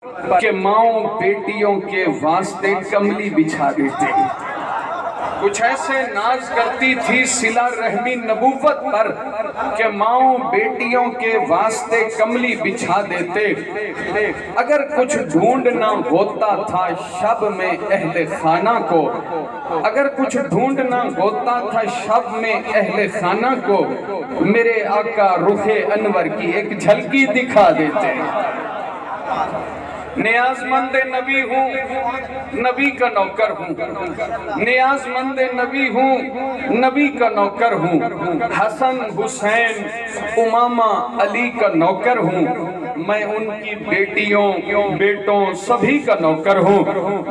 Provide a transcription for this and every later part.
कि माओ बेटियों के वास्ते कमली बिछा देते। कुछ ऐसे नाज करती थी सिला रहमी नबूवत पर कि माओ बेटियों के वास्ते कमली बिछा देते। अगर कुछ ढूंढना होता था शब में अहले खाना को, अगर कुछ ढूंढना होता था शब में अहले खाना को, मेरे आका रुखे अनवर की एक झलकी दिखा देते। नियाज़मंद नबी हूँ, नबी का नौकर हूँ, नियाज़मंद नबी हूँ, नबी का नौकर हूँ, हसन हुसैन उमामा अली का नौकर हूँ, मैं उनकी बेटियों बेटों सभी का नौकर हूँ,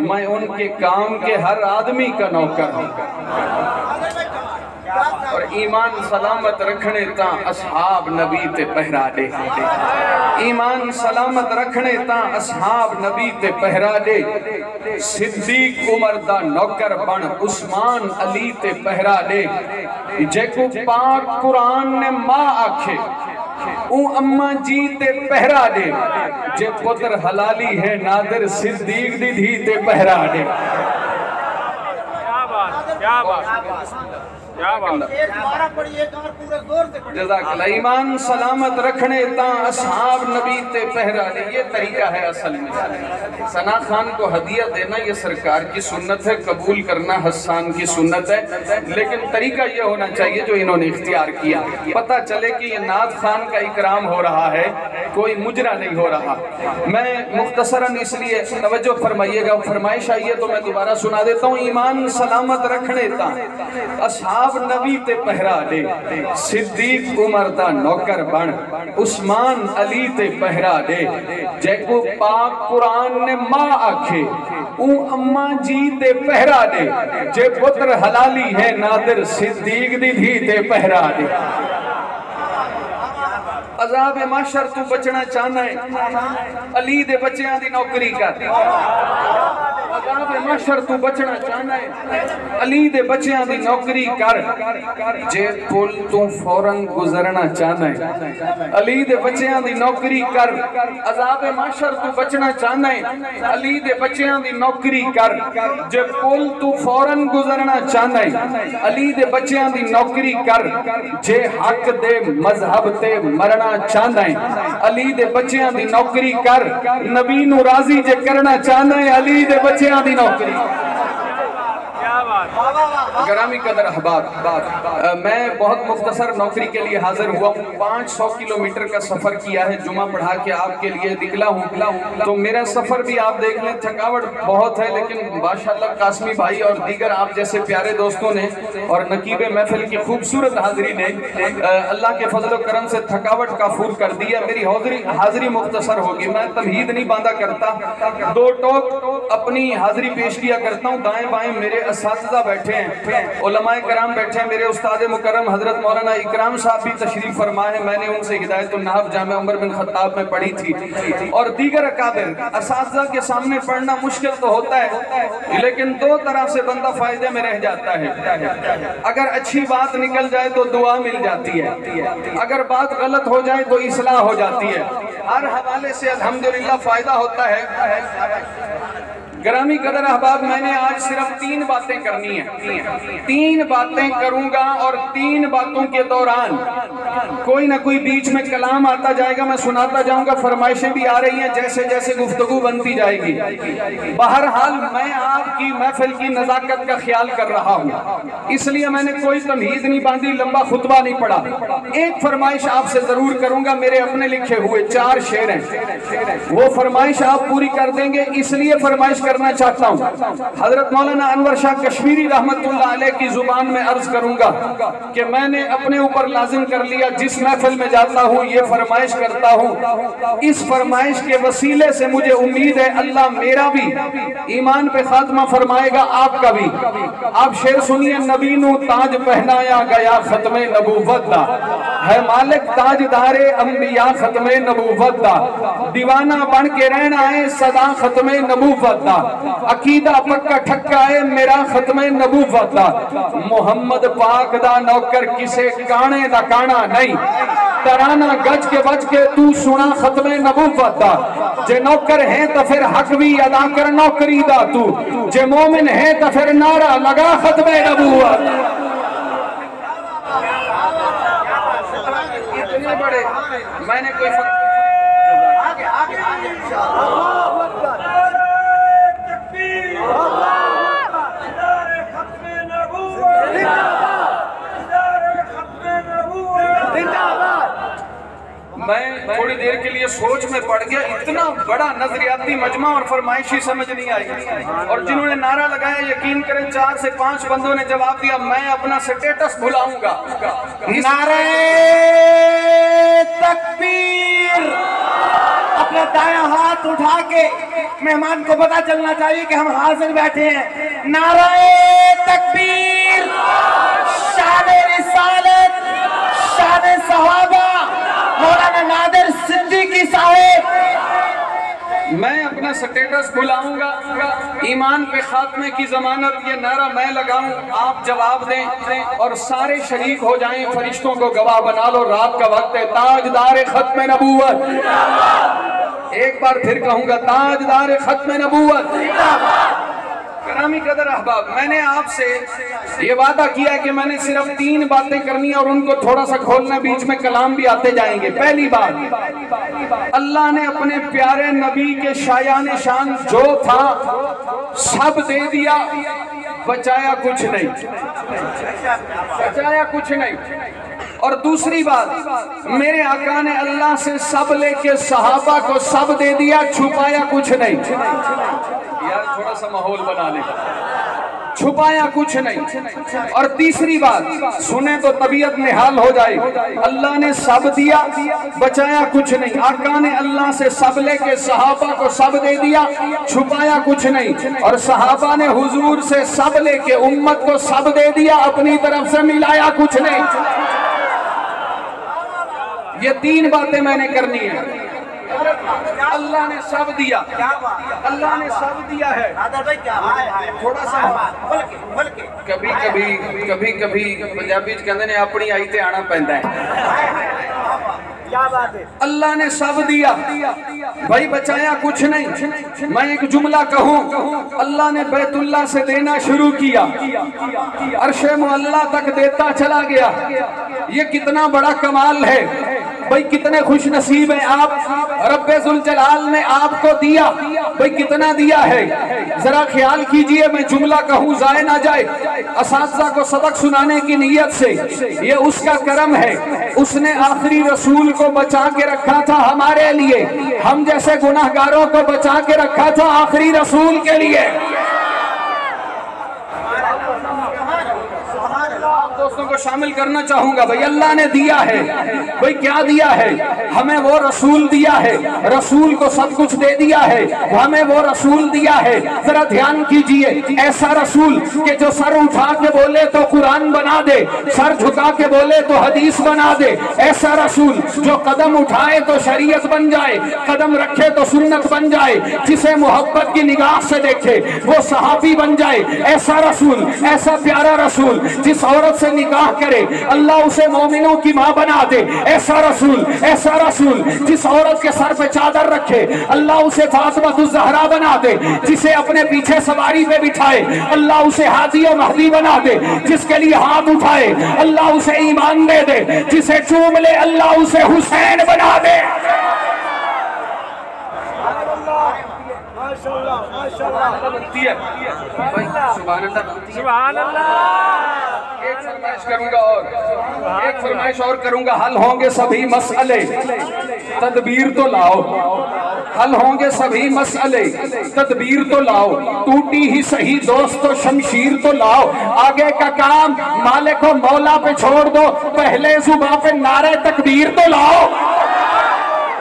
मैं उनके काम के हर आदमी का नौकर हूँ। और ईमान सलामत रखने ता असहाब नबी ते पहरा दे, ईमान सलामत रखने ता असहाब नबी ते पहरा दे। सिद्दीक उमर दा नौकर बन उस्मान अली ते पहरा दे। जेको पाक कुरान ने मां आखे ऊ अम्मा जी ते पहरा दे। जे पुत्र हलाली है नादिर सिद्दीक दी धी ते पहरा दे। क्या बात ईमान सलामत रखने ता असहाब नबी ते पहरा दे। ये तरीका है असल में। सना खान को हदिया देना ये सरकार की सुन्नत है, कबूल करना हसन की सुन्नत है, लेकिन तरीका ये होना चाहिए जो इन्होंने इख्तियार किया। पता चले कि ये नाथ खान का इकराम हो रहा है, कोई मुजरा नहीं हो रहा। मैं मुख्तसरन इसलिए तवज्जो फरमाइएगा, फरमाइश आई है तो मैं दोबारा सुना देता हूँ। ईमान सलामत रखने ता असहाब नबी ते पहरा दे। सिद्दीक उमर दा नौकर बन उस्मान अली ते पहरा दे। जेको पाक कुरान ने मां आखे ऊ अम्मा जी ते पहरा दे। जे पुत्र हलाली है नादिर सिद्दीक दी धी ते पहरा दे। अजाब माशर तू बचना चाहना है, अली दे बच्चियां दी नौकरी कर। अजाब माशर तू बचना चाहना है, अली दे बच्चियां दी नौकरी कर। जे पुल तू फौरन गुजरना चाहना है, अली दे बच्चियां दी नौकरी कर। अजाब माशर तू बचना चाहना है, अली दे बच्चियां दी नौकरी कर। जे पुल तू फौरन गुजरना चाहना है, अली दे बच्चियां दी नौकरी कर। जे हक दे मजहब ते मरना चाहना है, अली दे बच्चियां दी नौकरी कर। नबी नू राजी जे करना चाहना है, अली दे बच्चियां दी नौकरी। ग्रामी कदर अहबाब, मैं बहुत मुख्तसर नौकरी के लिए हाजिर हुआ हूँ। 500 किलोमीटर का सफर किया है, जुमा पढ़ा के आपके लिए निकला हूँ। तो मेरा सफर भी आप देख लें, थकावट बहुत है, लेकिन माशाअल्लाह कासमी भाई और दीगर आप जैसे प्यारे दोस्तों ने और नकीबे महफिल की खूबसूरत हाजिरी ने अल्लाह के फजल करम से थकावट काफूर कर दिया। मेरी हाजिरी मुख्तसर होगी, मैं तमहीद नहीं बांधा करता, दो टोक अपनी हाजिरी पेश किया करता हूँ। दाएं बाएं मेरे असातिज़ा बैठे हैं, उलमाए कराम बैठे हैं, मेरे उस्ताद मुकर्रम हजरत मौलाना इकराम साहब भी तशरीफ फरमा है। मैंने उनसे हिदायतुन नहव जामिया उमर बिन खत्ताब में पढ़ी थी। और दीगर अकाबिर असातिज़ा के सामने पढ़ना मुश्किल तो होता है, लेकिन दो तरह से बंदा फायदे में रह जाता है। अगर अच्छी बात निकल जाए तो दुआ मिल जाती है, अगर बात गलत हो जाए तो इस्लाह हो जाती है। हर हवाले से अल्हम्दुलिल्लाह फायदा होता है। ग्रामी कदर अहबाब, मैंने आज सिर्फ 3 बातें करनी है। 3 बातें करूंगा और 3 बातों के दौरान कोई ना कोई बीच में कलाम आता जाएगा, मैं सुनाता जाऊंगा। फरमाइशें भी आ रही हैं, जैसे जैसे गुफ्तगू बनती जाएगी। बहरहाल मैं आपकी महफिल की नजाकत का ख्याल कर रहा हूँ, इसलिए मैंने कोई तमहीद नहीं बांधी, लंबा खुतबा नहीं पढ़ा। एक फरमाइश आपसे जरूर करूंगा, मेरे अपने लिखे हुए 4 शेर हैं, वो फरमाइश आप पूरी कर देंगे, इसलिए फरमाइश करना चाहता हूं। हजरत मौलाना अनवर शाह कश्मीरी रहमतुल्लाह अलैह की जुबान में अर्ज करूंगा कि मैंने अपने ऊपर लाजिम कर लिया, जिस महफिल में जाता हूं ये फरमाइश करता हूं। इस फरमाइश के वसीले से मुझे उम्मीद है अल्लाह मेरा भी ईमान पे खात्मा फरमाएगा, आपका भी। आप शेर सुनिए। नबी नू ताज पहनाया गया खत्मे नबूवत दा, है मालिक ताजदारे अंबिया खत्मे नबूवत दा। दीवाना बन के रहना है सदा खत्मे नबूवत दा। अकीदा पक्का ठक्का है मेरा खत्मे नबूवत दा, मुहम्मद पाक दा नौकर किसे काने दा काना नहीं, तराना गज के बज के तू सुना खत्मे नबूवत दा, जे नौकर है तो फिर हक भी अदा कर नौकरी दा तू, जे मोमिन है तो फिर नारा लगा खत्मे नबूवत। इतने बड़े मैंने कोई आगे आगे मैं थोड़ी देर के लिए सोच में पड़ गया, इतना बड़ा नजरियाती मजमा और फरमाइशी समझ नहीं आई। और जिन्होंने नारा लगाया यकीन करें 4 से 5 बंदों ने जवाब दिया मैं अपना स्टेटस भुलाऊंगा। नारे तकबीर, अपना दायां हाथ उठा के मेहमान को पता चलना चाहिए कि हम हाजिर बैठे हैं। नारे तकबीर, शान रिसालत, शान सहाबा, मौलाना नादिर सिद्दीकी साहब। मैं अपना स्टेटस बुलाऊंगा, ईमान पे खात्मे की जमानत, ये नारा मैं लगाऊं, आप जवाब दें और सारे शरीक हो जाएं, फरिश्तों को गवाह बना लो। रात का वक्त है, ताजदार खत्मे नबूवत, एक बार फिर कहूंगा ताजदार खत्मे नबूवत। करामी कदर अहबाब, मैंने आपसे ये वादा किया कि मैंने सिर्फ 3 बातें करनी और उनको थोड़ा सा खोलना, बीच में कलाम भी आते जाएंगे। पहली बात, अल्लाह ने अपने प्यारे नबी के शायान शान जो था सब दे दिया, बचाया कुछ नहीं, बचाया कुछ नहीं। और दूसरी बात, मेरे आका ने अल्लाह से सब लेके सहाबा को सब दे दिया, छुपाया कुछ नहीं। यार थोड़ा सा माहौल बना ले, छुपाया कुछ नहीं। और तीसरी बात, सुने तो तबीयत निहाल हो जाए, अल्लाह ने सब दिया, बचाया कुछ नहीं। आका ने अल्लाह से सब लेके सहाबा को सब दे दिया, छुपाया कुछ नहीं। और सहाबा ने हुजूर से सब लेके उम्मत को सब दे दिया, अपनी तरफ से मिलाया कुछ नहीं। ये 3 बातें मैंने करनी है। अल्लाह ने सब दिया, अल्लाह ने सब दिया है। थोड़ा सा कभी पंजाबी कहते ने अपनी आई ते आना पैंदा है। क्या बात है, अल्लाह ने सब दिया भाई, बचाया कुछ नहीं। मैं एक जुमला कहूँ, अल्लाह ने बैतुल्लाह से देना शुरू किया, अर्शे मुअल्ला तक देता चला गया। ये कितना बड़ा कमाल है भाई, कितने खुश नसीब हैं आप, रब्बे जुल जलाल ने आपको दिया भाई, कितना दिया है। जरा ख्याल कीजिए, मैं जुमला कहूँ जाए ना जाए, असातिज़ा को सबक सुनाने की नीयत से, ये उसका करम है, उसने आखिरी रसूल को बचा के रखा था हमारे लिए, हम जैसे गुनाहगारों को बचा के रखा था आखिरी रसूल के लिए। दोस्तों को शामिल करना चाहूंगा भाई, अल्लाह ने दिया है भाई, क्या दिया है हमें? वो रसूल दिया है, रसूल को सब कुछ दे दिया है, हमें वो रसूल दिया है। जरा ध्यान कीजिए, ऐसा रसूल कि जो सर उठा के बोले तो कुरान बना दे, सर झुका के बोले तो हदीस बना दे। ऐसा रसूल जो कदम उठाए तो शरीयत बन जाए, कदम रखे तो सुन्नत बन जाए, जिसे मोहब्बत की निगाह से देखे वो सहाबी बन जाए। ऐसा रसूल, ऐसा प्यारा रसूल, जिस औरत से निकाह करे अल्लाह उसे मोमिनों की मां बना दे। ऐसा रसूल, ऐसा रसूल जिस औरत के सर पे चादर रखे अल्लाह उसे फातिमा ज़हरा बना दे, जिसे अपने पीछे सवारी पे बिठाए अल्लाह उसे हादी और महदी बना दे, जिसके लिए हाथ उठाए अल्लाह उसे ईमान दे दे, जिसे चूम ले अल्लाह उसे हुसैन बना दे। सुभान अल्लाह। एक फरमाइश करूंगा और एक फरमाइश और करूंगा, हल होंगे सभी मसले, तदबीर तो लाओ। हल होंगे सभी मसले, तदबीर तो लाओ। टूटी ही सही दोस्तों शमशीर तो लाओ। आगे का काम मालिक को मौला पे छोड़ दो, पहले जुबान पे नारे तकबीर तो लाओ।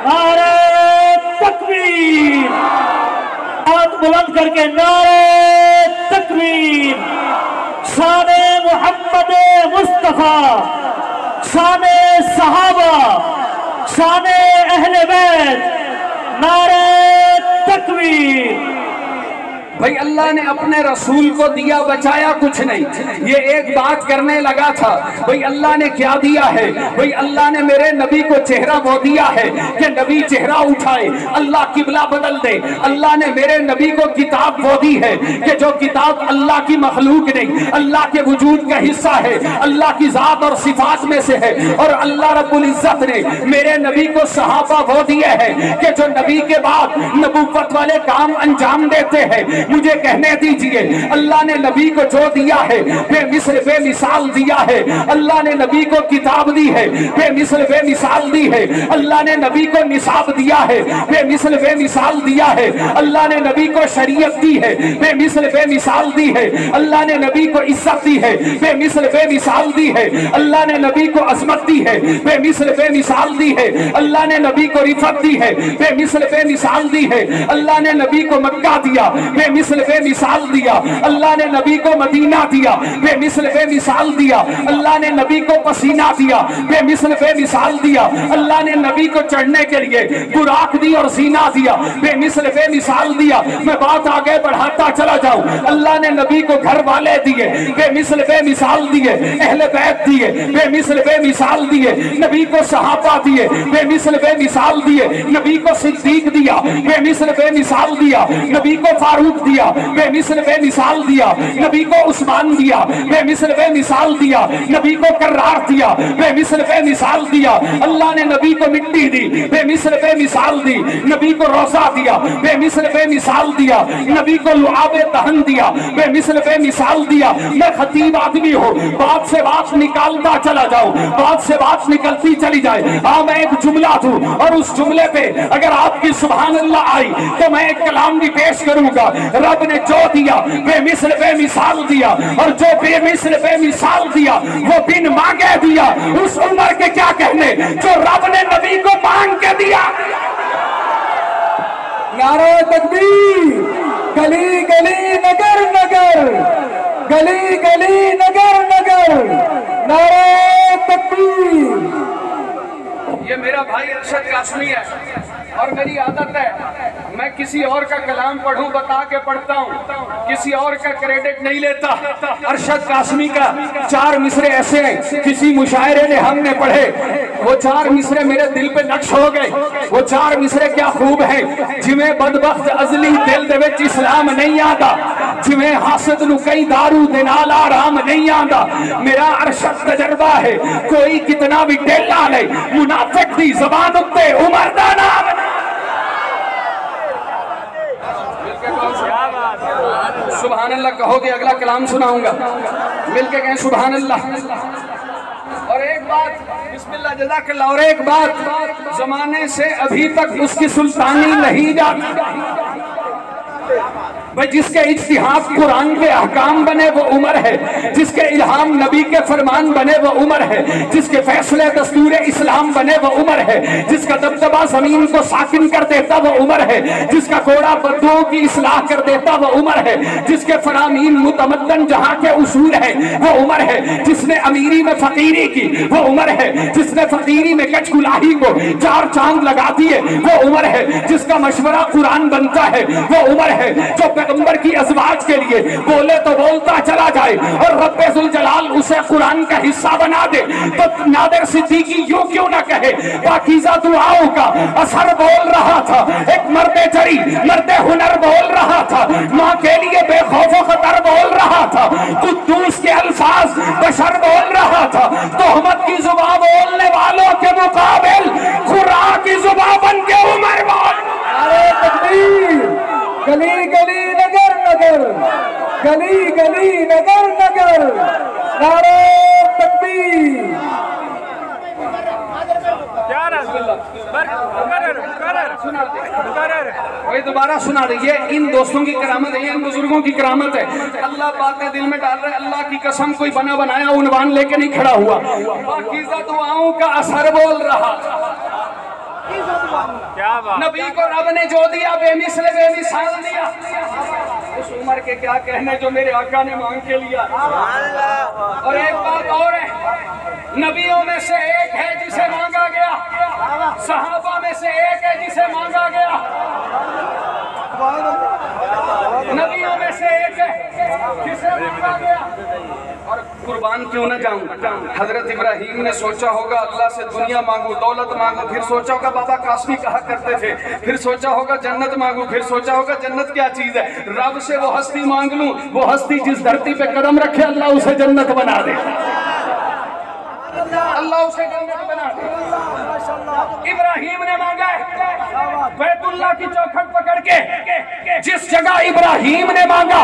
नारे तकबीर, हाथ बुलंद करके नारे तकबीर। शाने मोहम्मद मुस्तफा, शाने सहाबा, शाने अहले बैत, नारे तकबीर। भाई अल्लाह ने अपने रसूल को दिया, बचाया कुछ नहीं। ये एक बात करने लगा था, भाई अल्लाह ने क्या दिया है? भाई अल्लाह ने मेरे नबी को चेहरा वो दिया है कि नबी चेहरा उठाए, अल्लाह किबला बदल दे। अल्लाह ने मेरे नबी को किताब वो दी है कि जो किताब अल्लाह की मखलूक नहीं, अल्लाह के वजूद का हिस्सा है, अल्लाह की जात और सिफात में से है। और अल्लाह रब्बुल इज्जत ने मेरे नबी को सहाबा वो दिए हैं कि जो नबी के बाद नबूवत वाले काम अंजाम देते हैं। मुझे कहने दीजिए, अल्लाह ने नबी को जो दिया है बेमिसल बेमिसाल दिया है। अल्लाह ने नबी को किताब दी है, बेमिसल बेमिसाल दी है। अल्लाह ने नबी को निसाब दिया है, बेमिसल बेमिसाल दिया है। अल्लाह ने नबी को शरीयत दी है, बेमिसल बेमिसाल दी है। अल्लाह ने नबी को इज्जत दी है, बेमिसल बेमिसाल दी है। अल्लाह ने नबी को अजमत दी है, बेमिसल बेमिसाल दी है। अल्लाह ने नबी को रिफत दी है, बेमिसल बेमिसाल दी है। अल्लाह ने नबी को मक्का दिया, बेमिसल बेमिसाल दिया। अल्लाह ने नबी को मदीना दिया, बेमिसल बेमिसाल दिया। अल्लाह ने नबी को पसीना दिया, बेमिसल बेमिसाल दिया। अल्लाह ने नबी को चढ़ने के लिए बुराक दी और सीना दिया, बेमिसल बेमिसाल दिया। मैं बात आगे बढ़ाता चला जाऊं। अल्लाह ने नबी को घर वाले दिए, बेमिसल बेमिसाल दिए। अहले बैत दिए, बेमिसल बेमिसाल दिए। नबी को सहाबा दिए, बेमिसल बेमिसाल दिए। नबी को सिद्दीक दिया, बेमिसल बेमिसाल दिया। नबी को फारूक दिया, बेमिसल बेमिसाल दिया। नबी को उस्मान दिया, बेमिसल बेमिसाल दिया। नबी को कर्रार दिया, बेमिसल बेमिसाल दिया। अल्लाह ने नबी को मिट्टी दी, बेमिसल बेमिसाल दी। नबी को रोजा दिया, बेमिसल बेमिसाल दिया। नबी को लुआबे दहन दिया, बेमिसल बेमिसाल दिया। मैं खतीब आदमी हूँ, बात से बात निकालता चला जाऊं, बात से बात निकलती चली जाए। हाँ, मैं एक जुमला दूं और उस जुमले पे अगर आपकी सुभान अल्लाह आई तो मैं एक कलाम भी पेश करूंगा। रब ने जो दिया बेमिसल बेमिसाल दिया, और जो बेमिसल बेमिसाल दिया वो बिन मांगे दिया। उस उम्र के क्या कहने जो रब ने नबी को मांग के दिया। नारे तकबीर, गली गली नगर नगर, गली गली नगर नगर, नारे तकबीर। ये मेरा भाई अरशद कासमी है और मेरी आदत है मैं किसी और का कलाम पढ़ूं बता के पढ़ता हूं, किसी और का क्रेडिट नहीं लेता। अरशद कासमी का 4 मिसरे ऐसे हैं, किसी मुशायरे ने हमने पढ़े, वो 4 मिसरे मेरे दिल पे नक्श हो गए। वो 4 मिसरे क्या खूब हैं। जिमें बदबख्त अजली दिल दे विच इस्लाम नहीं आता, जिमें हासद नु कई दारू दे नाल आराम नहीं आता। मेरा अरशद तजर्बा है, कोई कितना भी ढेला ले, मुनाफिक दी ज़बान उत्ते उमर दा नाम। सुभान अल्लाह कहोगे, अगला कलाम सुनाऊंगा, मिलके कहें सुभान अल्लाह। और एक बात, बिस्मिल्लाह जज़ाकल्लाह। और एक बात, जमाने से अभी तक उसकी सुल्तानी नहीं जाती। भाई जिसके इज्तिहाद कुरान के अहकाम बने वो उम्र है, जिसके इल्हाम नबी के फरमान बने वो उम्र है, जिसके फैसले दस्तूर इस्लाम बने वो उम्र है, जिसका दबदबा जमीन को साकिन कर देता वो उम्र है, जिसका घोड़ा बद्दुओं की इस्लाह कर देता वो उम्र है, जिसके फरामीन मुतमद्दन जहां के उसूल है वो उम्र है, जिसने अमीरी में फकीरी की वो उम्र है, जिसने फकीरी में कचकुलाही को 4 चांद लगा दिए वो उम्र है, जिसका मशवरा कुरान बनता है वो उम्र है, जो पैगंबर की अज़वाज के लिए बोले तो बोलता चला जाए और रब्बे जुल जलाल उसे कुरान का हिस्सा बना दे। तो नादिर सिद्दीकी यूं क्यों ना कहे, पाकीज़ा दुआओं का असर बोल रहा था, एक मर्दे जरी मर्दे हुनर बोल रहा था, माँ के लिए बेखौफ खतर बोल रहा था, कुद्दूस के अल्फाज बशर बोल रहा था। तोहमत की जुबान बोलने वालों के मुकाबिल खुरा की जुबान बन के उमर बोल। नारे तकबीर, गली गली नगर नगर, गली गली नगर नगर, नारे तकबीर। वही दोबारा सुना रही है। इन दोस्तों की करामत है, इन बुजुर्गों की करामत है। अल्लाह बातें दिल में डाल रहे, अल्लाह की कसम कोई बना बनाया उन्वान लेके नहीं खड़ा हुआ, पाकीज़ा दुआओं का असर बोल रहा। क्या बात। नबी को रब ने जो दिया बेमिसल बेमिसाल दिया। उस उम्र के क्या कहने जो मेरे आका ने मांग के लिया। और एक बात और है, नबियों में से एक है जिसे मांगा गया, सहाबा में से एक है जिसे मांगा गया, नबियों से एक है जिसे मांगा गया और कुर्बान क्यों न जाऊं। हजरत इब्राहिम ने सोचा होगा अल्लाह से दुनिया मांगू, दौलत मांगू, फिर सोचा होगा बाबा कासमी कहा करते थे, फिर सोचा होगा जन्नत मांगू, फिर सोचा होगा जन्नत क्या चीज है, रब से वो हस्ती मांग लूं, वो हस्ती जिस धरती पे कदम रखे अल्लाह उसे जन्नत बना दे, अल्लाह उसे जन्नत बना दे। इब्राहिम ने मांगा बैतुल्लाह की चौखट पकड़ के, जिस जगह इब्राहिम ने मांगा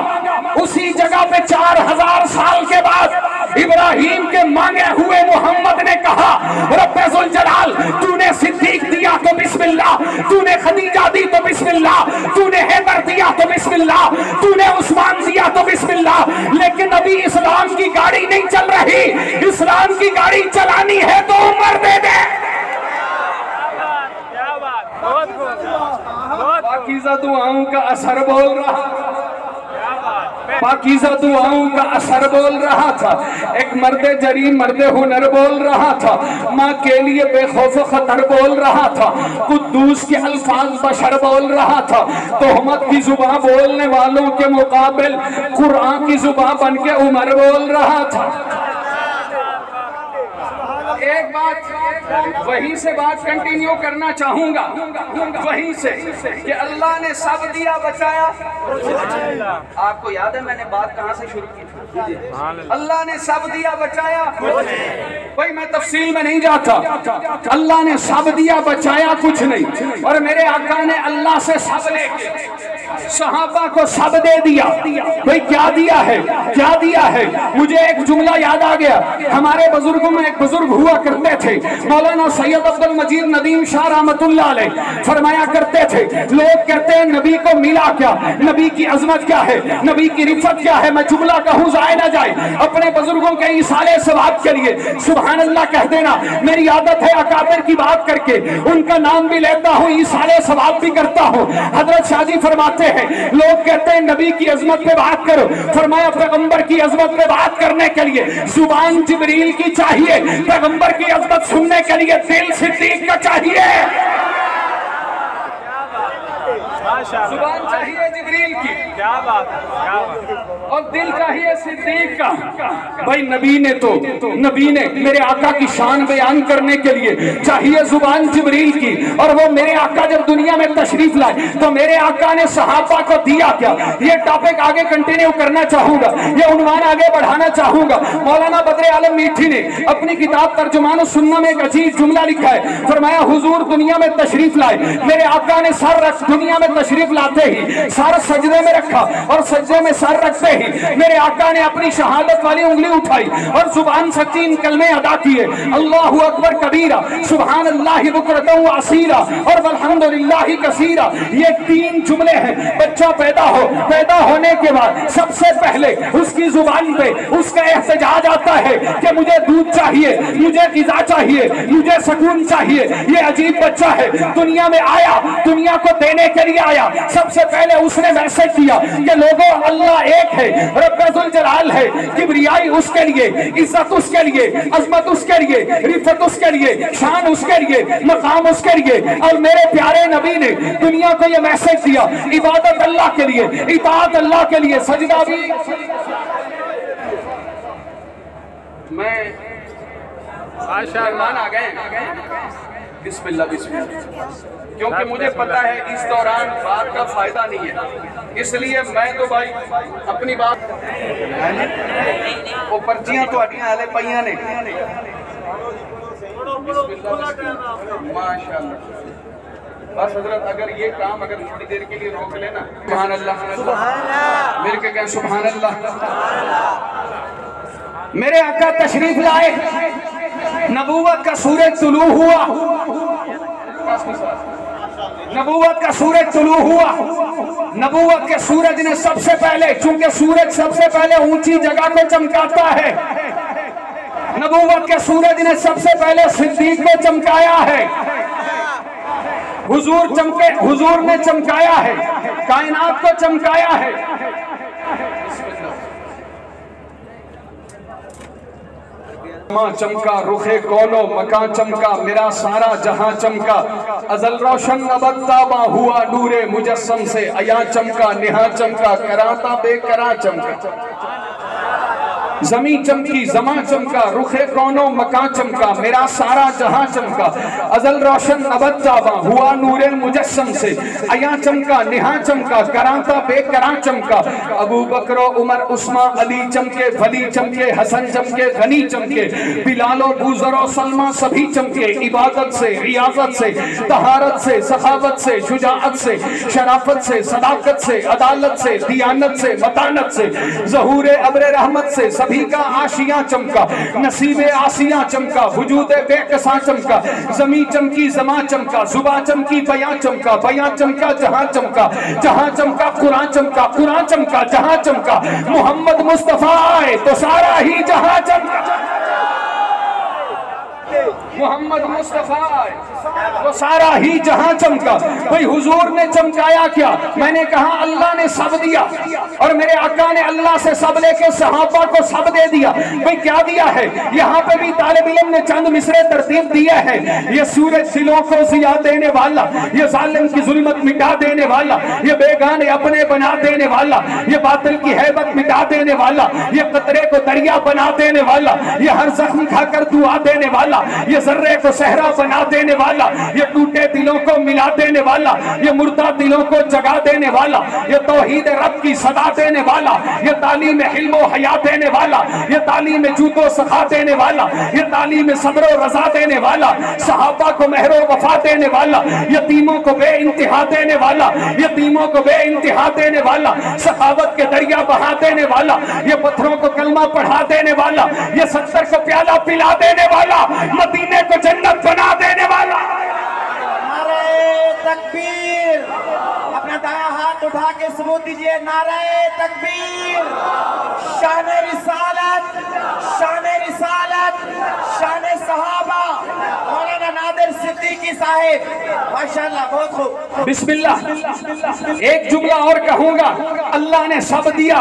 उसी जगह पे 4000 साल के बाद इब्राहिम के मांगे हुए मोहम्मद ने कहा रब्बुल जलाल तूने सिद्दीक दिया तो बिस्मिल्लाह, तूने खदीजा दी तो बिस्मिल्लाह, तूने हैदर दिया तो बिस्मिल्लाह, तूने उस्मान दिया तो बिस्मिल्लाह, लेकिन अभी इस्लाम की गाड़ी नहीं चल रही, इस्लाम की गाड़ी चलानी है तो उम्र दे दे। पाकीज़ा दुआओं का असर बोल रहा, पाकीज़ा दुआओं का असर बोल रहा था, एक मर्दे जरी मर्दे हुनर बोल रहा था, माँ के लिए बेखौफ खतर बोल रहा था, कुद्दूस के अल्फाज बशर बोल रहा था, तोहमत की जुबान बोलने वालों के मुकाबिल कुरान की जुबान बन के उमर बोल रहा था। एक बात वहीं से बात कंटिन्यू करना चाहूंगा, वहीं से कि अल्लाह ने सब दिया बचाया। आपको याद है मैंने बात कहां से शुरू की थी? अल्लाह ने सब दिया बचाया। भाई मैं तफसील में नहीं जाता, अल्लाह ने सब दिया बचाया कुछ नहीं, और मेरे आका ने अल्लाह से सब लेके सहाबा को सब दे दिया। भाई क्या दिया है, क्या दिया है? मुझे एक जुमला याद आ गया, हमारे बुजुर्गों में एक बुजुर्ग हुआ करते थे, मौलाना सैयद अब्दुल मजीद नदीम शाह रहमतुल्लाह अलैह, फरमाया करते थे लोग कहते हैं नबी को मिला क्या, नबी की अजमत क्या है, नबी की रिफत क्या है, मैं जुमला कहूं जाए ना जाए, अपने बुजुर्गों के इसाले सवाब के लिए सुभान अल्लाह कह देना मेरी आदत है, अकाबिर की बात करके उनका नाम भी लेता हूं, इसाले सवाब भी करता हूं। हजरत शाहजी फरमाते हैं लोग कहते हैं नबी की अजमत पे बात करो, फरमाया पैगंबर की अजमत पे बात करने के लिए जुबान जिब्रील की चाहिए, पैगंबर की अजमत सुनने के लिए दिल सिद्दीक का चाहिए, जुबान चाहिए जिब्रील की, क्या बात, क्या बात, और दिल चाहिए सिद्दीक का। भाई नबी ने मेरे आका की शान बयान करने के लिए चाहिए जुबान जिब्रील की, और वो मेरे आका जब दुनिया में तशरीफ लाए तो मेरे आका ने सहाबा को दिया क्या। ये टॉपिक आगे कंटिन्यू करना चाहूंगा, ये उन्वान आगे बढ़ाना चाहूंगा। मौलाना बदर आलम मीठी ने अपनी किताब तर्जुमान सुन्ना में एक अजीब जुमला लिखा है, फरमाया हुजूर दुनिया में तशरीफ लाए, मेरे आका ने सर रख, दुनिया में तशरीफ लाते ही सर सजदे में रखा, और सजदे में सर रखते ही मेरे आका ने अपनी शहादत वाली उंगली उठाई और जुबान से 3 कलमे अदा किए, अल्लाहु अकबर कबीरा, सुभान अल्लाहि बुकरतन व असीला और वल्हम्दुलिल्लाहि कसीरा। ये 3 जुमले हैं। बच्चा पैदा होने के बाद सबसे पहले उसकी जुबान पे उसका एहतजाज आता है कि मुझे दूध चाहिए, मुझे ग़िज़ा चाहिए, मुझे सुकून चाहिए। ये अजीब बच्चा है, दुनिया में आया, दुनिया को देने के लिए आया। सबसे पहले उसने मैसेज किया कि लोगों अल्लाह एक है, रब्बुल जलाल है, किबरियाई उसके लिए, इज्जत उसके लिए, अजमत उसके लिए, रिफत उसके लिए, शान उसके लिए, मकाम उसके लिए। और मेरे प्यारे नबी ने दुनिया को यह मैसेज दिया इबादत अल्लाह के लिए, इताअत अल्लाह के लिए, सजदा भी। मैं मेहमान आ गए, बिस्मिल्लाह बिस्मिल्लाह, क्योंकि मुझे पता है इस दौरान बात का फायदा नहीं है, इसलिए मैं तो भाई अपनी बात वो पर्चियां तो हाले पाइया ने माशाअल्लाह। बस हजरत अगर ये काम अगर थोड़ी देर के लिए रोक लेना, सुभान अल्लाह, मिल के कहें सुभान अल्लाह। मेरे आका तशरीफ लाए, नबूवत का सूरज तुलू हुआ, नबूवत का सूरज तुलू हुआ। नबूवत के सूरज ने सबसे पहले, चूंकि सूरज सबसे पहले ऊंची जगह को चमकाता है, नबूवत के सूरज ने सबसे पहले सिद्दीक को चमकाया है। हुजूर ने चमकाया है, कायनात को चमकाया है। चमका रुखे कोनो मकां चमका, मेरा सारा जहां चमका। अजल रोशन अबत्ताबा हुआ नूरे मुजस्सम से, अया चमका निहा चमका, कराता बेकरा चमका। जमी चमकी जमा चमका, रुखे कोनो मकां चमका, मेरा सारा जहां चमका। अजल रोशन अबत्ताबा हुआ नूरे मुजस्सम से, अया चमका निहा चमका, कराता बेकरा चमका। अबू बकर उमर उस्मा अली चमके, वली चमके, हसन चमके, गनी चमके, बिलालो बूजरो सलमा सभी चमके। इबादत से, रियाजत से, तहारत से, सखावत से, शुजाअत से, शराफत से, सदाकत से, अदालत से, दियानत से, मतानत से, ज़हूर अब्र रहमत से सभी का आशियां चमका। नसीबे आसियां चमका, वजूद बेकसा चमका। जमी चमकी जमा चमका, जुबा चमकी बयां चमका, बयां चमका जहां चमका, जहां चमका कुरान चमका, कुरान चमका जहां चमका। मोहम्मद मुस्तफा आए तो सारा ही जहां चमका। मोहम्मद मुस्तफा आए तो सारा ही जहां चमका। भाई हुजूर ने चमकाया क्या? मैंने कहा अल्लाह ने सब दिया, और मेरे आका ने अल्लाह से सब लेके सहाबा को सब दे दिया। भाई क्या दिया है? यहाँ पे भी तालिब इल्म ने चंद मिसरे तरतीब दिया है। ये सूरज दिलों को जिया देने वाला, ये जालिम की जुल्मत मिटा देने वाला, ये बेगाने अपने बना देने वाला, ये बातिल की हैबत मिटा देने वाला, ये कतरे को दरिया बना देने वाला, ये हर जख्म खाकर दुआ देने वाला, ये जर्रे को सहरा बना देने वाला, ये टूटे दिलों को मिला देने वाला, ये मुर्दा दिलों को जगा देने वाला, ये तौहीद रब की सदा देने वाला, ये तालीम हिल्म हया देने वाला, ये तालीम जूतो सखा देने वाला, ये तालीम सब्र रजा देने वाला, सहाबा को महरो वफा देने वाला, यतीमों को बे इंतहा देने वाला, यतीमों को बे इंतहा देने वाला, सखावत के दरिया बहा देने वाला, ये पत्थरों को कलमा पढ़ा देने वाला, ये 70 को प्याला पिला देने वाला, मदीने को जन्नत बना देने वाला। नारे तकबीर। अपना दायां हाथ उठा के सबूत दीजिए, नारे तकबीर। शान रिसालत, शान रिसालत, शान सहाबा मौलाना नादिर सिद्दीकी साहिब, माशाल्लाह बहुत खूब। बिस्मिल्लाह। एक जुमला और कहूंगा, अल्लाह ने सब दिया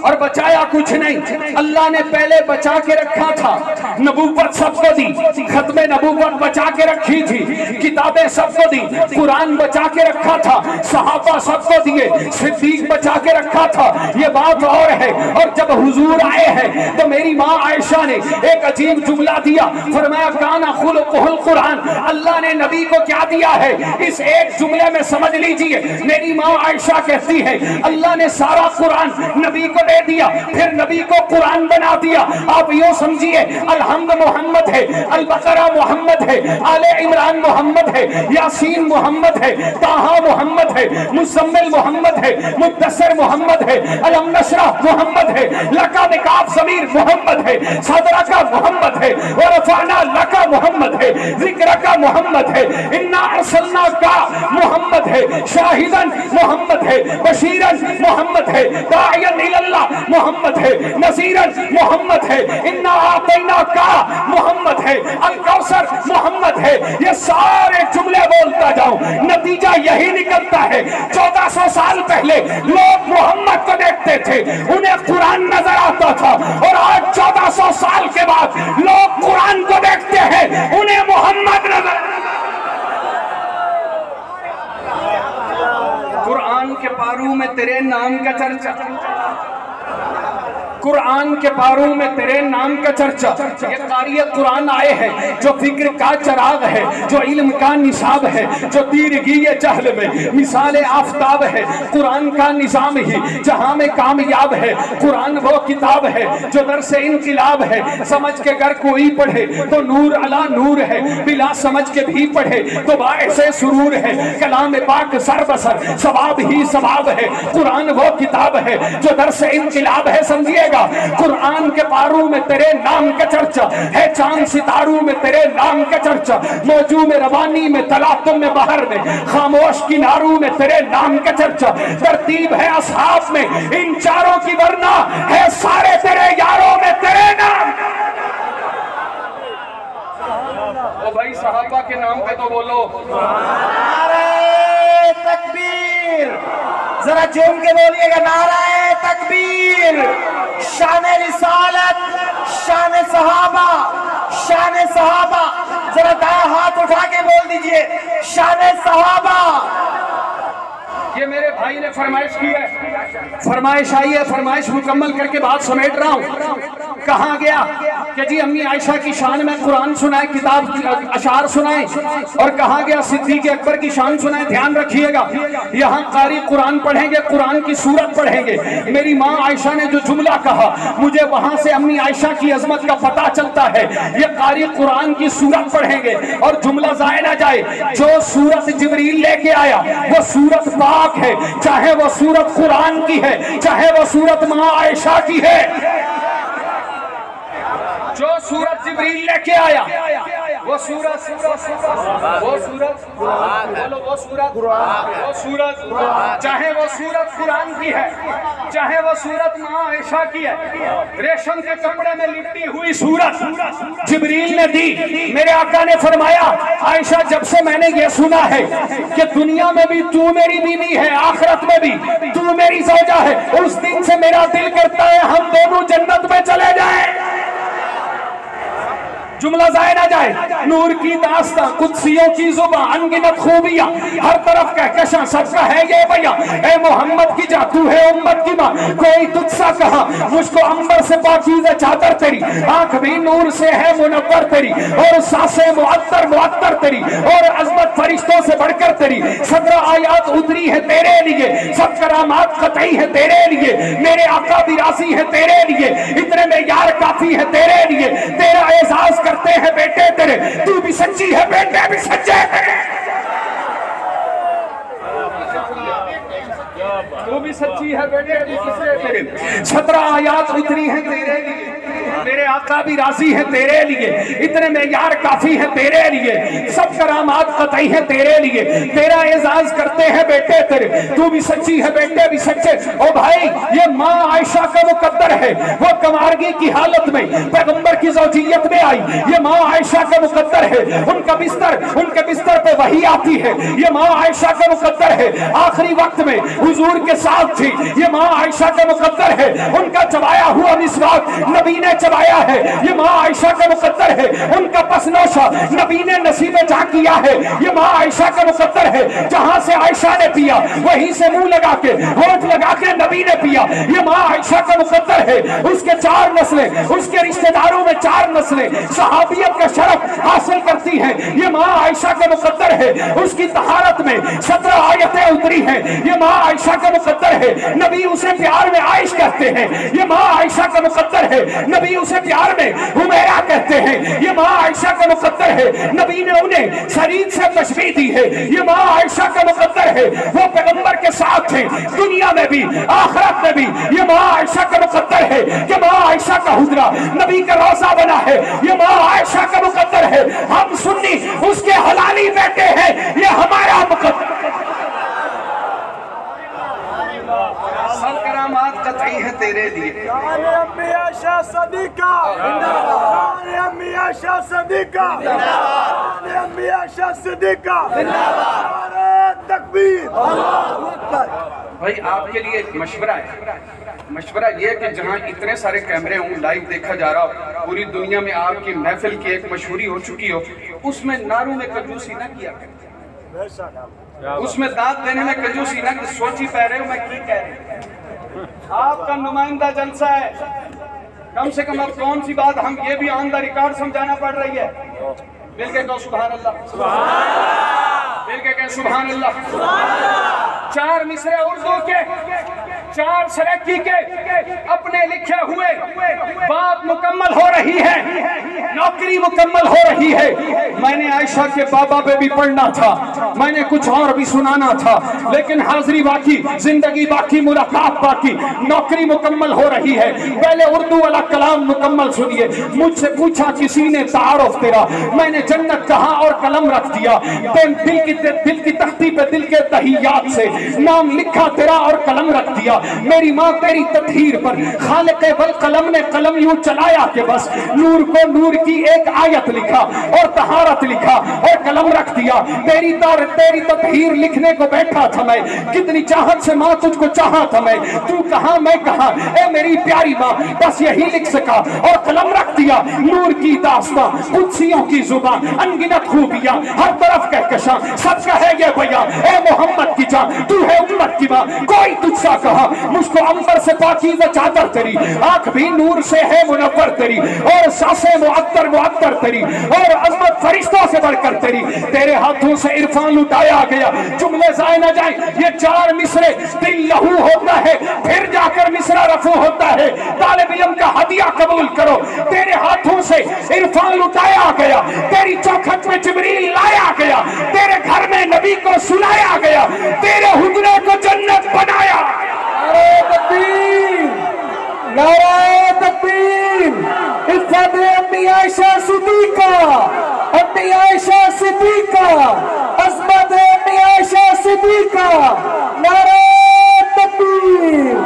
और बचाया कुछ नहीं। अल्लाह ने पहले बचा के रखा था, नबूवत सबको दी, खत्मे नबूवत बचा के रखी थी, किताबें सबको दी, कुरान बचा के रखा था, सहाबा सबको दिए, सिद्दीक बचा के रखा था। ये बात और है। और जब हुजूर आए हैं तो मेरी माँ आयशा ने एक अजीब जुमला दिया, फरमाया काना खुलुकुहुल कुरान। अल्लाह ने नबी को क्या दिया है, इस एक जुमले में समझ लीजिए। मेरी माँ आयशा कहती है अल्लाह ने सारा कुरान नबी को दे दिया, फिर नबी को कुरान बना दिया। आप यूं समझिए, अलहम्द मोहम्मद है, अल बकरा मोहम्मद है, आले इमरान मोहम्मद है, यासीन मोहम्मद है, ताहा मोहम्मद है, मुज़म्मिल मोहम्मद है, मुद्दस्सिर मोहम्मद है, अलम नशरह मोहम्मद है, लका बिकाफ ज़मीर मोहम्मद है, सदरा का मोहम्मद है, और रफ़अना लका मोहम्मद है, ज़िक्र का मोहम्मद है, इन्ना अरसलना का मोहम्मद है, शाहिदन मोहम्मद है, बशीरन मोहम्मद है, दाइयन इलल्लाह मोहम्मद है, नज़ीरन मोहम्मद है, इन्ना आतैना का मोहम्मद है, अल कौसर मोहम्मद है। ये सारे जुमले बोलता जाऊं, नतीजा यही निकलता है। 1400 साल पहले लोग मोहम्मद को देखते थे, उन्हें कुरान नजर आता था, और आज 1400 साल के बाद लोग कुरान को देखते हैं, उन्हें मोहम्मद नजर। कुरान के पारू में तेरे नाम का चर्चा, कुरान के पारों में तेरे नाम का चर्चा। ये कारी कुरान आए हैं जो फिक्र का चराग है, जो इल्म का निसाब है, जो तीरगी जहल में मिसाल आफताब है। कुरान का निजाम ही जहां में कामयाब है। कुरान वो किताब है जो दर से इनकिलाब है। समझ के घर कोई पढ़े तो नूर अला नूर है, बिला समझ के भी पढ़े तो बाइसे सुरूर है। कलाम पाक सर बसर सवाब ही सवाब है। कुरान वो किताब है जो दर से इनकिलाब है। समझिएगा, कुरान के पारों में तेरे नाम का चर्चा है, चांद सितारों में तेरे नाम का चर्चा, मौजू में रवानी में तलातुम में बहर में, खामोश किनारों में तेरे नाम का चर्चा। तरतीब है असहाब में इन चारों की, वरना है सारे तेरे यारों में तेरे नाम। ओ भाई सहाबा के नाम पे तो बोलो नारे तकबीर। जरा झूम के बोलिएगा, नारे तकबीर। शान रिसालत, शान सहाबा, शान सहाबा। जरा दाया हाथ उठा के बोल दीजिए शान सहाबा। ये मेरे भाई ने फरमाइश की है, फरमाइश आई है, फरमाइश मुकम्मल करके बात समेट रहा हूँ। कहाँ गया कि जी अम्मी आयशा की शान में कुरान सुनाए, किताब अशार सुनाए, और कहाँ गया सिद्दीक़ अकबर की शान सुनाए। ध्यान रखिएगा, यहाँ कारी कुरान पढ़ेंगे, कुरान की सूरत पढ़ेंगे। मेरी माँ आयशा ने जो जुमला कहा, मुझे वहां से अम्मी आयशा की अजमत का पता चलता है। ये कारी कुरान की सूरत पढ़ेंगे और जुमला जाए ना जाए। जो सूरत जिब्रील लेके आया वो सूरत पाक है, चाहे वो सूरत कुरान की है, चाहे वो सूरत माँ आयशा की है। जो सूरत जिब्रील लेके आया वो सूरत चाहे वो सूरत कुरान की है, चाहे वो सूरत माँ आयशा की है। रेशम के कपड़े में लिपटी हुई सूरत जिब्रील ने दी। मेरे आका ने फरमाया, आयशा जब से मैंने ये सुना है कि दुनिया में भी तू मेरी बीवी है, आखिरत में भी तू मेरी ज़ौजा है, उस दिन से मेरा दिल करता है हम दोनों जन्नत में चले जाएं। जुमला जाए ना जाए। नूर की दास्तां, कुदसियों की जुबान, अनगिनत खूबियां, हर तरफ कहकशां, सबका है ये भैया। ए मोहम्मद की जा, तू है उम्मत की माँ, कोई तुझसा कहा। मुझको अंबर से पाकीज़ा चादर तेरी, आंख भी नूर से है मुनव्वर तेरी, और सांसें मुअत्तर मुअत्तर तेरी, और अज़मत फरिश्तों से बढ़कर तेरी। 17 आयात उतरी है तेरे लिए, सब करामात कतई है तेरे लिए। मेरे आका भी राज़ी है तेरे लिए, इतने में यार काफी है तेरे लिए। तेरा एहसास करते हैं बेटे तेरे, तू भी सच्ची है बेटे भी सच्चे तेरे, तू भी सच्ची है बेटे भी सच्चे तेरे। 17 आयात उतरी है तेरे लिए, मेरे आका भी राजी है तेरे लिए, इतने में यार काफी है तेरे लिए। सब करामात कतई है तेरे लिए, तेरा एजाज करते हैं बेटे तेरे, तू भी सच्ची है बेटे भी सच्चे। ओ भाई, ये माँ आयशा का मुकद्दर है, वो कमारगी की हालत में पैगंबर की ज़ौजियत में आई। ये माँ आयशा का मुकद्दर है, उनके बिस्तर पे वही आती है। ये माँ आयशा का मुकद्दर है, आखिरी वक्त में हुजूर के साथ थी। ये माँ आयशा का मुकद्दर है, उनका चबाया हुआ मिसवाक नबी ने चबाया है। ये माँ आयशा का मुकद्दर है, उनका पसनोशा नबी ने नसीब जा किया है। ये माँ आयशा का मुकद्दर है, जहां से आयशा ने पिया वहीं से मुंह लगा के, होठ लगा के नबी ने पिया। ये माँ आयशा का मुकद्दर है, उसके 4 नस्लें, उसके रिश्तेदारों में 4 नस्लें सहाबियत का शरफ हासिल करती हैं। ये माँ आयशा का मुकद्दर है, उसकी तहारत में 17 आयतें उतरी हैं। ये माँ आयशा का मुकद्दर है, नबी उसे प्यार में आयश कहते हैं। ये माँ आयशा का मुकद्दर है, नबी उसे प्यार में हुमैरा कहते हैं। ये माँ आयशा का मुकद्दर है, नबी ने उन्हें शरीर से तशबीह दी है। ये माँ आयशा का मुकद्दर है, वो पैगंबर के साथ थे दुनिया में भी आखिरत में भी। ये माँ आयशा का मुकद्दर है कि माँ आयशा का हुजरा नबी का रोजा बना है। ये माँ आयशा का मुकद्दर है, हम सुन्नी उसके हलाली बेटे हैं। ये हमारा मुकद्दर करामात कतई है तेरे लिए। अम्मी आयशा सदीका जिंदाबाद, अम्मी आयशा सदीका जिंदाबाद, अम्मी आयशा सदीका जिंदाबाद, तकबीर, अल्लाहू अकबर। भाई आपके लिए एक मशवरा है, मशवरा ये कि जहाँ इतने सारे कैमरे हों, लाइव देखा जा रहा हो, पूरी दुनिया में आपकी महफिल की एक मशहूरी हो चुकी हो, उसमें नारों में कंजूसी ना किया करें, उसमें दांत देने में कंजूसी ना कि सोची पा रहे हो मैं क्या कह रहे हूं। आपका नुमाइंदा जलसा है, कम से कम अब कौन सी बात हम ये भी ऑन द रिकॉर्ड समझाना पड़ रही है। मिल के कहो सुभान अल्लाह, मिल के कहो सुभान अल्लाह। 4 मिसरे उर्दू के, 4 सराकी के अपने लिखे हुए, बात मुकम्मल हो रही है, नौकरी मुकम्मल हो रही है। मैंने आयशा के बाबा पे भी पढ़ना था, मैंने कुछ और भी सुनाना था, लेकिन हाजिरी बाकी, जिंदगी बाकी, मुलाकात बाकी, नौकरी मुकम्मल हो रही है। पहले उर्दू वाला कलाम मुकम्मल सुनिए। मुझसे पूछा किसी ने तारुफ तेरा, मैंने जन्नत कहा और कलम रख दिया। दिल की तख्ती पे दिल के तहियात से नाम लिखा तेरा और कलम रख दिया। मेरी माँ तेरी तदहीर पर खालिक वल कलम ने कलम यूं चलाया कि बस नूर को नूर की एक आयत लिखा और तहारत लिखा और कलम रख दिया। तेरी तदहीर लिखने को बैठा था मैं, कितनी चाहत से माँ तुझको चाहा था मैं, तू कहाँ मैं कहाँ, ए मेरी प्यारी माँ बस यही लिख सका और कलम रख दिया। नूर की दास्तां, कुदसियों की जुबान, अनगिनत खूबियां, हर तरफ कहकशां, सब कहे ये बयां, ए मोहम्मद की जान तू है उम्मत की माँ, कोई तुझसा कहा मुझको अंबर से पाकीज़ा चादर तेरी, आंख भी नूर से है मुनव्वर तेरी, और सांसें मुअत्तर तेरी, और अज़मत फरिश्तों से बढ़कर तेरी। तेरे हाथों से इरफान लुटाया गया, जुमले जाए ना जाए, ये 4 मिसरे दिल लहू होता है, फिर जाकर मिसरा रफू होता है। तालिब इल्म का हदिया कबूल करो। तेरे हाथों से इरफान लुटाया गया, तेरी चौखट में जिब्रील लाया गया, तेरे घर में नबी को सुलाया गया, तेरे हुजरे को जन्नत बनाया। नारे तकबीर, नारे तकबीर। इफ़्फ़त अम्मी आयशा सिद्दीक़ा, अम्मी आयशा सिद्दीक़ा, अज़मत अम्मी आयशा सिद्दीक़ा। नारे तकबीर।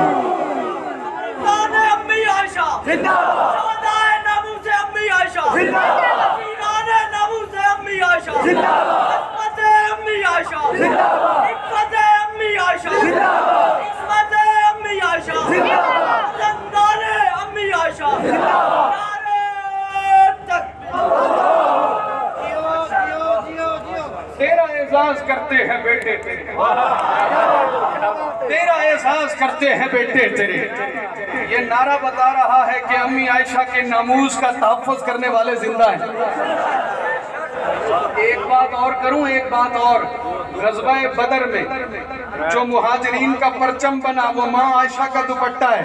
अम्मी आयशा जिंदाबाद, शहदाए नबूस अम्मी आयशा जिंदाबाद, वीराने नबूस अम्मी आयशा जिंदाबाद, इस्मत अम्मी आयशा जिंदाबाद, इफ़्फ़त अम्मी आयशा जिंदाबाद, इस्मत अम्मी आयशा जिंदाबाद, ज़ंदाने अम्मी आयशा जिंदाबाद। नारे तकबीर। तेरा एजाज करते हैं बेटे तेरे, तेरा एजाज करते हैं बेटे तेरे। ये नारा बता रहा है कि अम्मी आयशा के नामूस का तहफ़्फ़ुज़ करने वाले जिंदा हैं। एक बात और करूं, एक बात और, ग़ज़वा-ए बदर में जो मुहाजिरीन का परचम बना वो माँ आयशा का दुपट्टा है।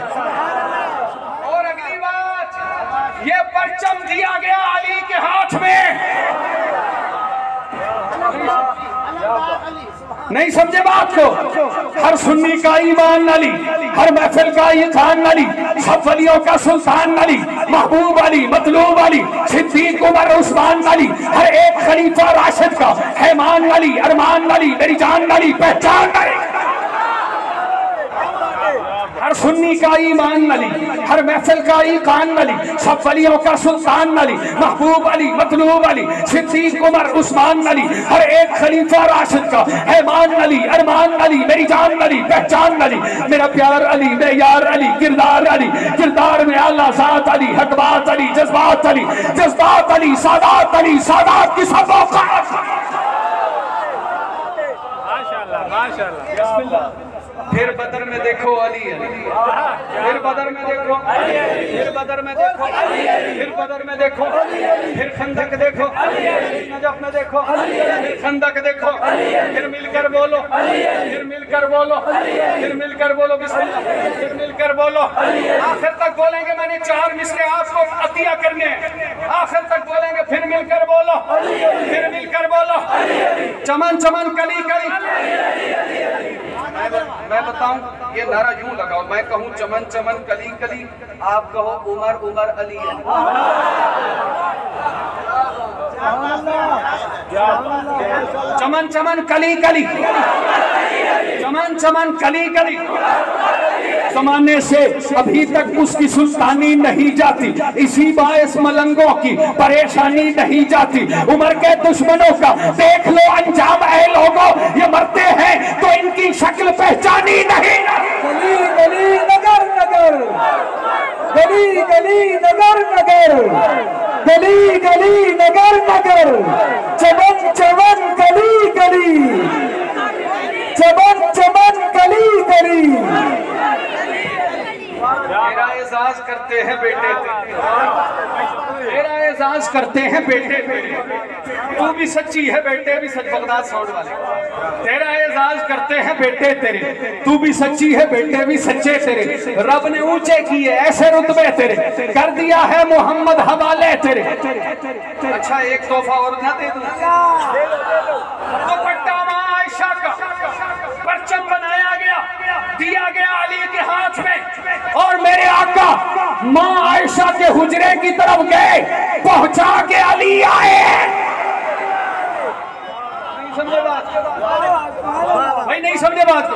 और अगली बात, ये परचम दिया गया अली के हाथ में। नहीं समझे बात को? हर सुन्नी का ईमान अली, हर महफिल का ये खान अली, सब वलियों का सुल्तान अली, महबूब अली, मतलूब अली, सिद्दीक उमर उस्मान अली, हर एक खलीफा राशिद का हैमान अली, अरमान अली, मेरी जान अली, पहचान अली। हर सुन्नी का ईमान अली, हर महफिल का ईकान अली, सब वलियों का सुल्तान अली, महबूब अली, मतलूब अली, सिद्दीक उमर उस्मान अली, हर एक खलीफा राशिद का हैमान अली, अरमान अली, मेरी जान अली, पहचान अली, मेरा प्यार अली, मेरा यार अली, किरदार अली, किरदार में आला ज़ात अली, हकबात अली, जज्बात अली, जज्बात अली, सादात अली, सादात की सब औकात। माशाअल्लाह माशाअल्लाह। फिर बदर में देखो अली अली, फिर बदर में देखो, फिर बदर में देखो, फिर बदर में देखो, फिर खंदक देखो, नजफ में देखो, फिर खंदक देखो, फिर मिलकर बोलो, फिर मिलकर बोलो, फिर मिलकर बोलो बिस्मिल्लाह, फिर मिलकर बोलो। आखिर तक बोलेंगे, मैंने 4 मिसरे आपको अतिया करने, आखिर तक बोलेंगे, फिर मिलकर बोलो, फिर मिलकर बोलो। चमन चमन कली कली। मैं बताऊं, ये नारा यूं लगाओ, मैं कहूं चमन चमन कली कली, आप कहो उमर उमर अली अली। चमन चमन कली कली, चमन चमन कली कली। जमाने से अभी तक उसकी सुल्तानी नहीं जाती, इसी बायस मलंगों की परेशानी नहीं जाती। उमर के दुश्मनों का देख लो अंजाम, ऐ लोगों ये मरते हैं तो इनकी शक्ल पहचानी नहीं। गली गली नगर नगर, गली गली नगर नगर, गली गली नगर नगर, चमन चमन गली गली, चमन चमन गली गली। मेरा एजाज करते हैं बेटे तेरे, मेरा एजाज करते हैं बेटे तेरे, तू भी सच्ची है बेटे, भी सच बगदाद साउंड वाले। तेरा एजाज करते हैं बेटे तेरे, तू भी सच्ची है बेटे, भी सच्चे तेरे। रब ने ऊंचे किए ऐसे रुतबे तेरे, कर दिया है मोहम्मद हवाले तेरे। अच्छा एक तोहफा और ना दे दूं, दुपट्टा मां आयशा का परचम बनाया गया, दिया गया अली के हाथ में, और मेरे आका मां आयशा के हुजरे की तरफ गए, पहुंचा के अली आए। नहीं समझे बात भाई, नहीं समझे बात को।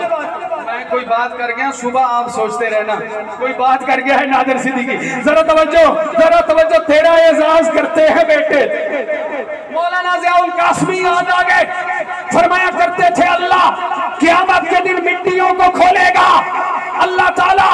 मैं कोई बात कर गया, सुबह आप सोचते रहना कोई बात कर गया है नादिर सिद्दीकी। जरा तवज्जो, तेरा एजाज करते हैं बेटे। मौलाना ज़ियाउल कासमी याद आ गए, फरमाया करते थे अल्लाह क़यामत के दिन मिट्टियों को खोलेगा, अल्लाह ताला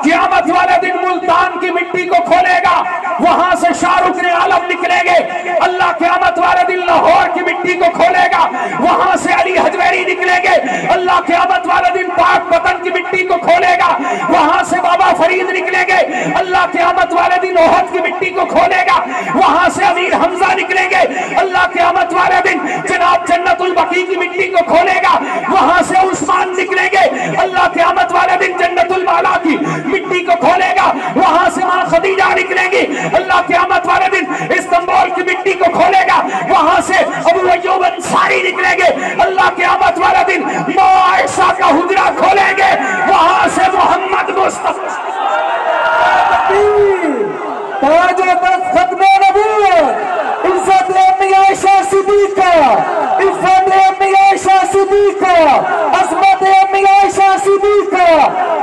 क़यामत वाले दिन मुल्तान की मिट्टी को खोलेगा, वहां से शाहरुख ने आलम निकलेंगे। अल्लाह क़यामत वाले दिन लाहौर की मिट्टी को खोलेगा, वहां से अली हजवेरी निकलेंगे। अल्लाह क़यामत वाले दिन पाक पतन की मिट्टी को खोलेगा, वहां से बाबा फरीद निकलेंगे। अल्लाह क़यामत वाले दिन ओहद की मिट्टी को खोलेगा, वहां से अमीर हमजा निकलेंगे। अल्लाह क़यामत वाले दिन जनाब जन्नतुल बकी की मिट्टी को खोलेगा, वहां से उस्मान निकलेंगे। अल्लाह क़यामत वाले दिन जन्नतुल माला की मिट्टी को खोलेगा, वहां से मां खदीजा निकलेंगी। अल्लाह क़यामत वाले दिन इस्तांबुल की मिट्टी को खोलेगा, वहां से अबू अय्यूब अंसारी निकलेंगे। अल्लाह क़यामत वाले दिन मां आयशा का हुजरा खोलेंगे, वहां से मोहम्मद मुस्तफा खत्मे नबूवत इज्जत अम्मी आयशा सिद्दीका, इज्जत अम्मी आयशा सिद्दीका, अज़मत अम्मी आयशा सिद्दीका,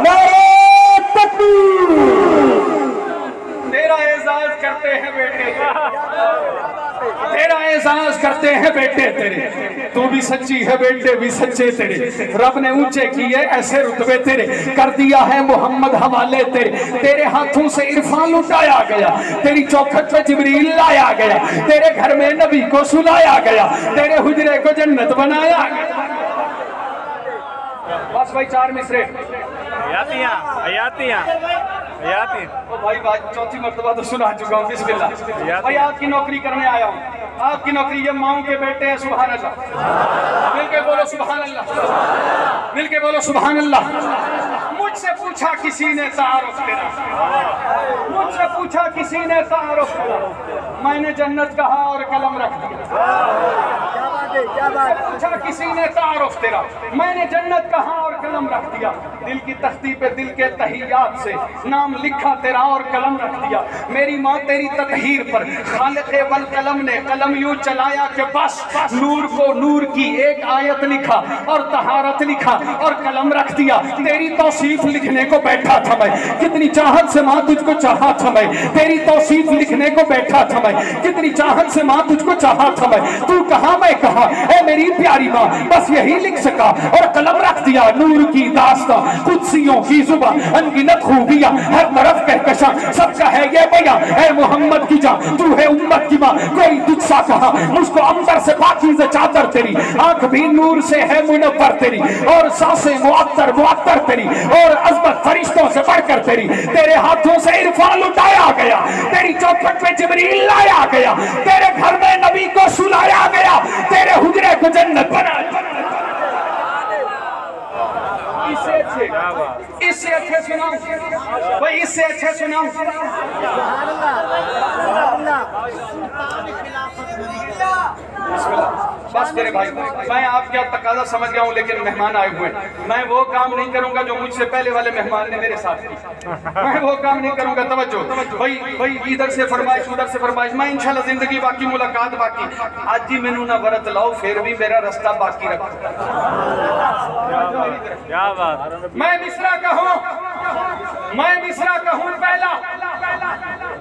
नारे तकबीर। तेरा एजाज करते हैं बेटे, तेरा एजाज करते हैं बेटे तेरे। तू भी सच्ची है, बेटे भी सच्चे तेरे। रब ने ऊंचे किए ऐसे रुतबे तेरे, कर दिया है मोहम्मद हवाले तेरे। तेरे हाथों से इरफान लुटाया गया, तेरी चौखट पे जिब्रील लाया गया, तेरे घर में नबी को सुलाया गया, तेरे हुजरे को जन्नत बनाया गया। बस भाई 4 मिसरे ओ भाई बात चौथी मर्तबा तो सुना चुका हूँ। बिस्मिल्लाह भाई, आपकी नौकरी करने आया हूँ, आपकी नौकरी, ये माओ के बेटे हैं। सुभान अल्लाह, मिलके बोलो सुभान अल्लाह, मिलके बोलो सुभान अल्लाह। मुझसे पूछा किसी ने तारुफ तेरा, मुझसे पूछा किसी ने तारुफ तेरा, मैंने जन्नत कहा और कलम रख दिया। पूछा किसी ने तारुफ तेरा, मैंने जन्नत कहा और कलम रख दिया। दिल की तख्ती पे दिल के तहियात से नाम लिखा तेरा और कलम रख दिया। मेरी माँ तेरी ततहीर पर खालिक़े वल कलम ने कलम यूं चलाया कि बस नूर को नूर की एक आयत लिखा और तहारत लिखा और कलम रख दिया। तेरी तौसीफ लिखने को बैठा था मैं, कितनी चाहत से माँ तुझको चाहा था मैं। तेरी तौसीफ लिखने को बैठा था मैं, कितनी चाहत से माँ तुझको चाहा था मैं। तू कहा मैं कहा, ऐ मेरी प्यारी माँ, बस यही लिख सका और कलम रख दिया। नूर की दास्तां, कुदसियों की जुबान, अनगिनत खूबियां, हर तरफ कहकशां, सबका है ये बयां। ऐ मोहम्मद की जान, तू है उम्मत की माँ, कोई तुझसा कहा। मुझको अंबर से पाकीज़ चादर तेरी, आंख भी नूर से है मुनव्वर तेरी, और सांसें मुअत्तर मुअत्तर तेरी, और अज़मत फरिश्तों से बढ़कर तेरी। तेरे हाथों से इरफान लुटाया गया, तेरी चौखट पे जिब्रील लाया गया, तेरे घर में नबी को सुलाया गया, तेरे हुजरे को जन्नत बनाया। इससे अच्छे सुनाऊं भाई, इससे अच्छे सुनाऊं। बस मेरे भाई, मैं आपका तकाजा समझ गया हूँ, लेकिन मेहमान आए हुए हैं। मैं वो काम नहीं करूंगा जो मुझसे पहले वाले मेहमान ने मेरे साथ की। मैं वो काम नहीं करूंगा। तवज्जो भाई, भाई इधर से फरमाइश उधर से फरमाइश। मैं इंशाल्लाह जिंदगी बाकी, मुलाकात बाकी। आज जी मैनू ना वरत लाओ, फिर भी मेरा रास्ता बाकी रखो। क्या बात। मैं मिसरा कहूँ, मैं मिसरा कहूँ पहला,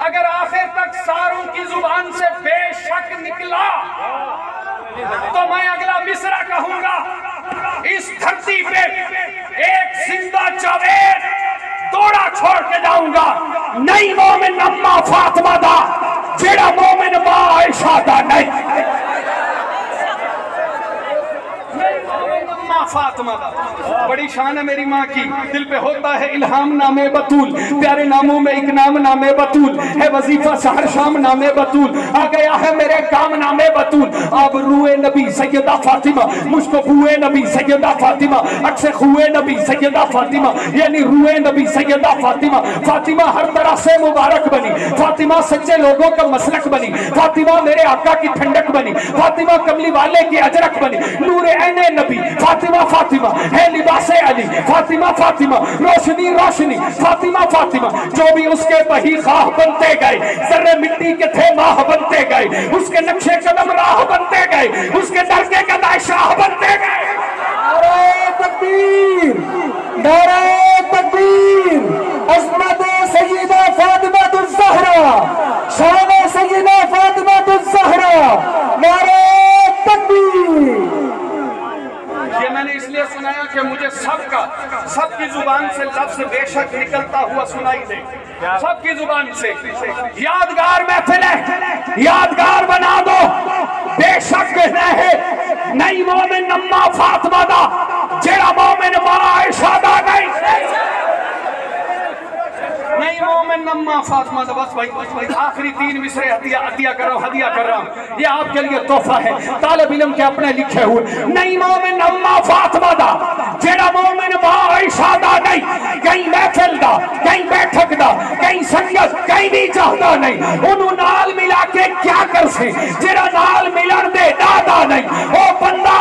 अगर आखिर तक सारों की जुबान से बेशक निकला तो मैं अगला मिसरा कहूंगा। इस धरती पे एक जिंदा जावेद दौड़ा छोड़ के जाऊंगा। नहीं मोमिन अम्मा फातिमा दा, जेड़ा मोमिन मां आयशा दा नहीं। फातिमा दा बड़ी शान है मेरी माँ की। दिल पे होता है इल्हाम नामे बतूल, प्यारे नामों में एक नाम नामे बतूल है। वजीफा सहर शाम नामे बतूल, आ गया है मेरे काम नामे बतूल। अब रूए नबी सैयदा फातिमा, मुझको बुए नबी सैयदा फातिमा, अक्से खुए नबी सैयदा फातिमा, यानी रूए नबी सैयदा फातिमा। फातिमा हर तरह से मुबारक बनी, फातिमा सच्चे लोगों का मसलक बनी, फातिमा मेरे आका की ठंडक बनी, फातिमा कमली वाले की अजरक बनी। नूरे ऐने नबी फातिमा, फातिमा है लिबासे अली, फातिमा फातिमा रोशनी रोशनी, फातिमा फातिमा। जो भी उसके बही खाह बनते गए, जर्रे मिट्टी के थे माह बनते गए, उसके नक्शे कदम राह बनते गए, उसके डर के गदा शाह बनते गए। अरे तकबीर। नारे तकबीर, अज़मत सय्यदा फातिमा ज़हरा, शान सय्यदा फातिमा ज़हरा, नारे तकबीर। ये मैंने इसलिए सुनाया कि मुझे सबकी जुबान से लफ्ज बेशक निकलता हुआ सुनाई दे, सबकी जुबान से। यादगार महफिल है, यादगार बना दो। बेशक है नई मोमिन अम्मा फातिमा दा, जेड़ा मोमिन मां आयशा दा नहीं, नहीं मोमिन अम्मा फातिमा दा। बस भाई आखिरी 3 मिसरे हदिया कर रहा हूं, ये आपके लिए तोहफा है, तालिब इल्म के अपने लिखे हुए। नहीं मोमिन अम्मा फातिमा दा, जेड़ा मोमिन मां आयशा दा नहीं, कहीं महफिल दा, कहीं बैठक दा, कहीं संगत, कहीं भी चाहता नहीं। उन्होंने नाल मिला के क्या कर से, जेड़ा नाल मिलन दे दादा नहीं, ओ बंदा